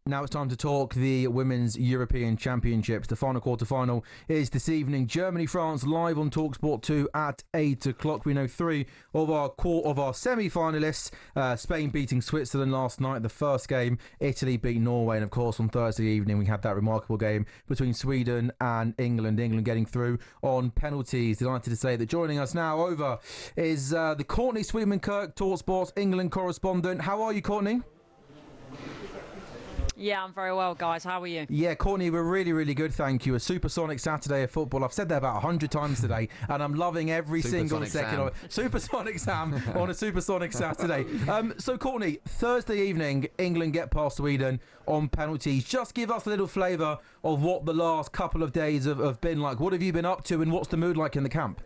Now it's time to talk the Women's European Championships. The final quarter-final is this evening. Germany-France live on talkSPORT 2 at 8 o'clock. We know three of our semi-finalists. Spain beating Switzerland last night, the first game. Italy beat Norway. And of course, on Thursday evening, we had that remarkable game between Sweden and England. England getting through on penalties. Delighted to say that joining us now over is the Courtney Sweetman-Kirk, talkSPORT England Correspondent. How are you, Courtney? Yeah, I'm very well, guys. How are you? Yeah, Courtney, we're really, really good, thank you. A supersonic Saturday of football. I've said that about 100 times today, and I'm loving every single second of it. Supersonic Sam on a supersonic Saturday. So, Courtney, Thursday evening, England get past Sweden on penalties. Just give us a little flavour of what the last couple of days have been like. What have you been up to, and what's the mood like in the camp?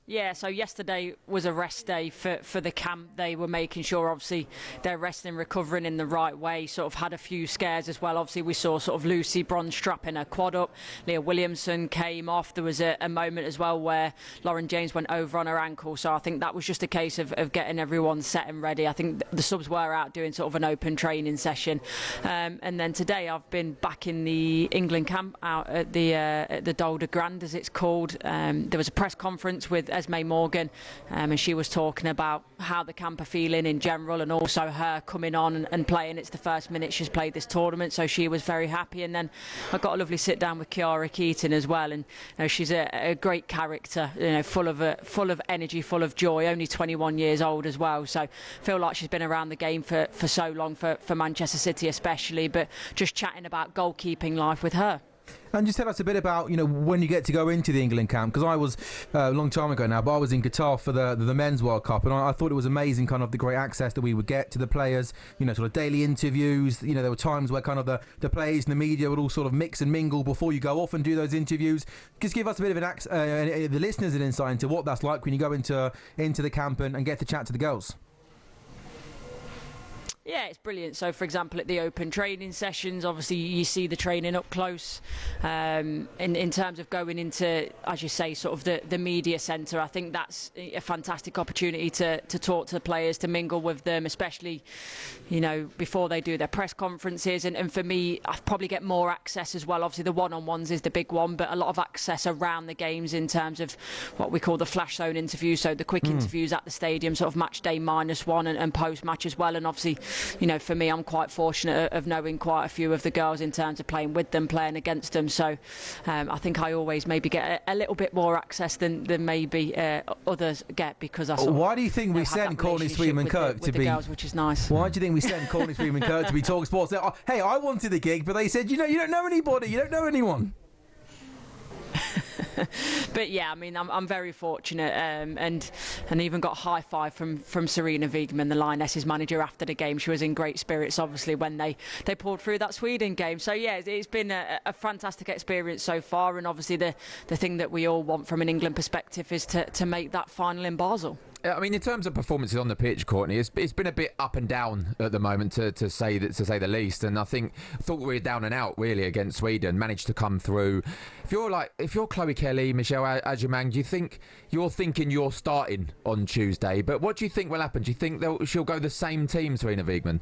Yeah, so yesterday was a rest day for the camp. They were making sure, obviously, they're resting, recovering in the right way. Sort of had a few scares as well. Obviously, we saw sort of Lucy Bronze strapping her quad up. Leah Williamson came off. There was a moment as well where Lauren James went over on her ankle. So I think that was just a case of getting everyone set and ready. I think the subs were out doing sort of an open training session. And then today I've been back in the England camp out at the Dolder Grand, as it's called. There was a press conference with Esme Morgan, and she was talking about how the camp are feeling in general, and also her coming on and playing. It's the first minute she's played this tournament, so she was very happy. And then I got a lovely sit down with Kiara Keaton as well, and she's a great character, full of energy, full of joy. Only 21 years old as well, so I feel like she's been around the game for so long, for Manchester City especially. But just chatting about goalkeeping life with her. And just tell us a bit about, when you get to go into the England camp, because I was, a long time ago now, but I was in Qatar for the Men's World Cup, and I thought it was amazing, kind of the great access that we would get to the players, sort of daily interviews. There were times where kind of the players and the media would all sort of mix and mingle before you go off and do those interviews. Just give us a bit of the listeners an insight into what that's like when you go into the camp and get to chat to the girls. Yeah, it's brilliant. So, for example, at the open training sessions, obviously you see the training up close. In terms of going into, as you say, sort of the media centre, I think that's a fantastic opportunity to talk to the players, to mingle with them, especially, before they do their press conferences. And for me, I probably get more access as well. Obviously, the one-on-ones is the big one, but a lot of access around the games in terms of what we call the flash zone interviews. So the quick interviews at the stadium, sort of match day -1 and post-match as well. And obviously, for me, I'm quite fortunate of knowing quite a few of the girls in terms of playing with them, playing against them. So I think I always maybe get a little bit more access than maybe others get, because I Why do you think we sent Courtney Sweetman-Kirk to be girls, which is nice? Why do you think we sent Courtney Sweetman-Kirk to be talkSPORT? So, hey, I wanted the gig, but they said, you don't know anybody, you don't know anyone. But yeah, I mean, I'm very fortunate, and even got a high five from Serena Wiegman, the Lionesses manager, after the game. She was in great spirits, obviously, when they pulled through that Sweden game. So yeah, it's been a fantastic experience so far, and obviously the thing that we all want from an England perspective is to make that final in Basel. I mean, in terms of performances on the pitch, Courtney, it's been a bit up and down at the moment, to say the least. And I thought we were down and out really against Sweden. Managed to come through. If you're Chloe Kelly, Michelle Adjumang, do you think you're starting on Tuesday? But what do you think will happen? Do you think she'll go the same team, Serena Wiegman?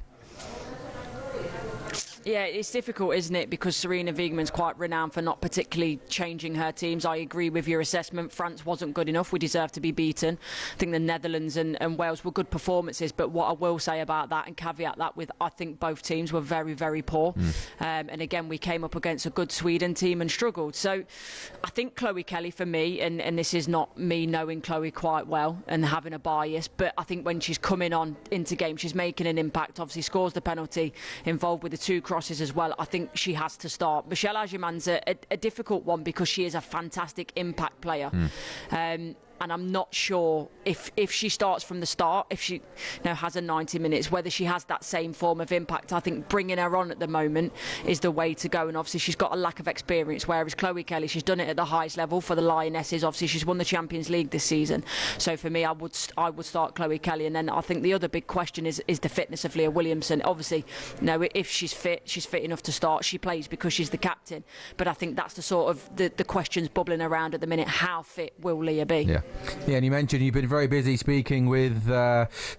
Yeah, it's difficult, isn't it? Because Serena Wiegman's quite renowned for not particularly changing her teams. I agree with your assessment. France wasn't good enough. We deserve to be beaten. I think the Netherlands and Wales were good performances. But what I will say about that, and caveat that with, I think both teams were very, very poor. And again, we came up against a good Sweden team and struggled. So I think Chloe Kelly, for me, and this is not me knowing Chloe quite well and having a bias, but I think when she's coming on into games, she's making an impact. Obviously scores the penalty, involved with the 2 crosses as well. I think she has to start. Michelle Adjumang's a difficult one, because she is a fantastic impact player. And I'm not sure if she starts from the start, if she has a 90 minutes, whether she has that same form of impact. I think bringing her on at the moment is the way to go. And obviously she's got a lack of experience, whereas Chloe Kelly, she's done it at the highest level for the Lionesses. Obviously she's won the Champions League this season. So for me, I would start Chloe Kelly. And then I think the other big question is the fitness of Leah Williamson. Obviously, if she's fit enough to start, she plays because she's the captain. But I think that's the sort of the questions bubbling around at the minute. How fit will Leah be? Yeah. Yeah, and you mentioned you've been very busy speaking with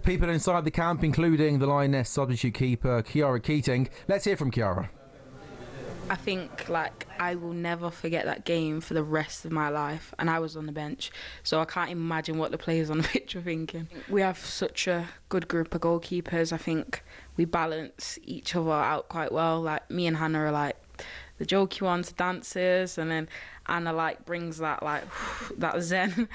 people inside the camp, including the Lioness substitute keeper, Kiara Keating. Let's hear from Kiara. I think, I will never forget that game for the rest of my life, and I was on the bench, so I can't imagine what the players on the pitch were thinking. We have such a good group of goalkeepers. I think we balance each other out quite well. Me and Hannah are the jokey ones, dancers, and then Anna brings that that zen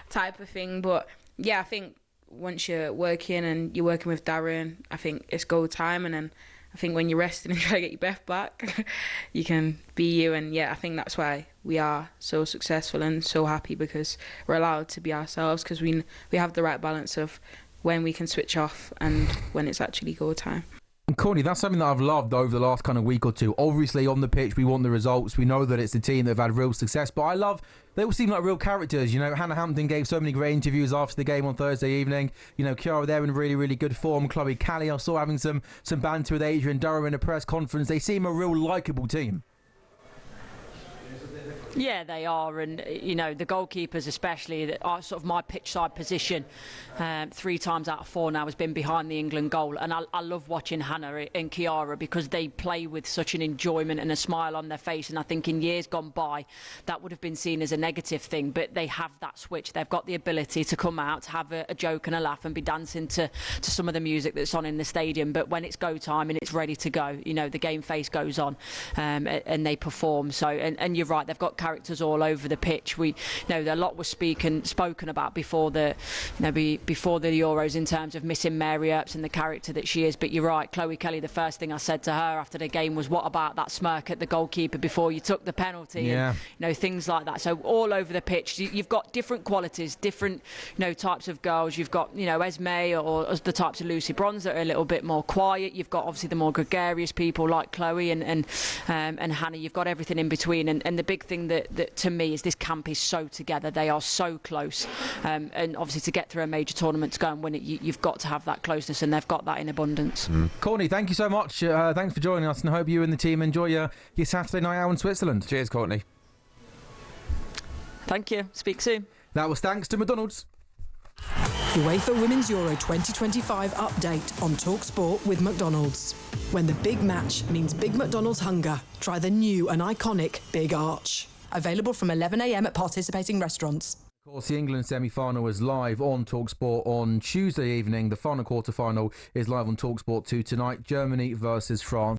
type of thing. But yeah, I think once you're working and you're working with Darren, I think it's go time, and then I think when you're resting and try to get your breath back, you can be you. And yeah, I think that's why we are so successful and so happy, because we're allowed to be ourselves, because we have the right balance of when we can switch off and when it's actually go time. And Courtney, that's something that I've loved over the last kind of week or two. Obviously, on the pitch, we want the results. We know that it's the team that have had real success. But I love, they all seem like real characters. Hannah Hampton gave so many great interviews after the game on Thursday evening. Kiara, they're in really, really good form. Chloe Kelly, I saw having some banter with Adrian Durham in a press conference. They seem a real likeable team. Yeah, they are, and the goalkeepers especially, that are sort of my pitch side position 3 times out of 4 now has been behind the England goal, and I love watching Hannah and Kiara, because they play with such an enjoyment and a smile on their face, and I think in years gone by that would have been seen as a negative thing, but they have that switch. They've got the ability to come out, have a joke and a laugh, and be dancing to some of the music that's on in the stadium, but when it's go time and it's ready to go, the game face goes on, and they perform. So and you're right, they've got characters all over the pitch. We know a lot was spoken about before the before the Euros in terms of missing Mary Earps and the character that she is, but you're right, Chloe Kelly, the first thing I said to her after the game was, what about that smirk at the goalkeeper before you took the penalty? Yeah. And things like that. So all over the pitch you've got different qualities, different types of girls. You've got Esme or the types of Lucy Bronze that are a little bit more quiet. You've got obviously the more gregarious people like Chloe and Hannah. You've got everything in between, and the big thing that to me is this camp is so together. They are so close, and obviously to get through a major tournament to go and win it, you've got to have that closeness, and they've got that in abundance. Courtney, thank you so much. Thanks for joining us, and I hope you and the team enjoy your Saturday night out in Switzerland. Cheers, Courtney. Thank you. Speak soon. That was thanks to McDonald's. UEFA Women's Euro 2025 update on talkSPORT with McDonald's. When the big match means big McDonald's hunger, try the new and iconic Big Arch. Available from 11 a.m. at participating restaurants. Of course, the England semi-final is live on talkSPORT on Tuesday evening. The final quarter-final is live on talkSPORT 2 tonight. Germany versus France.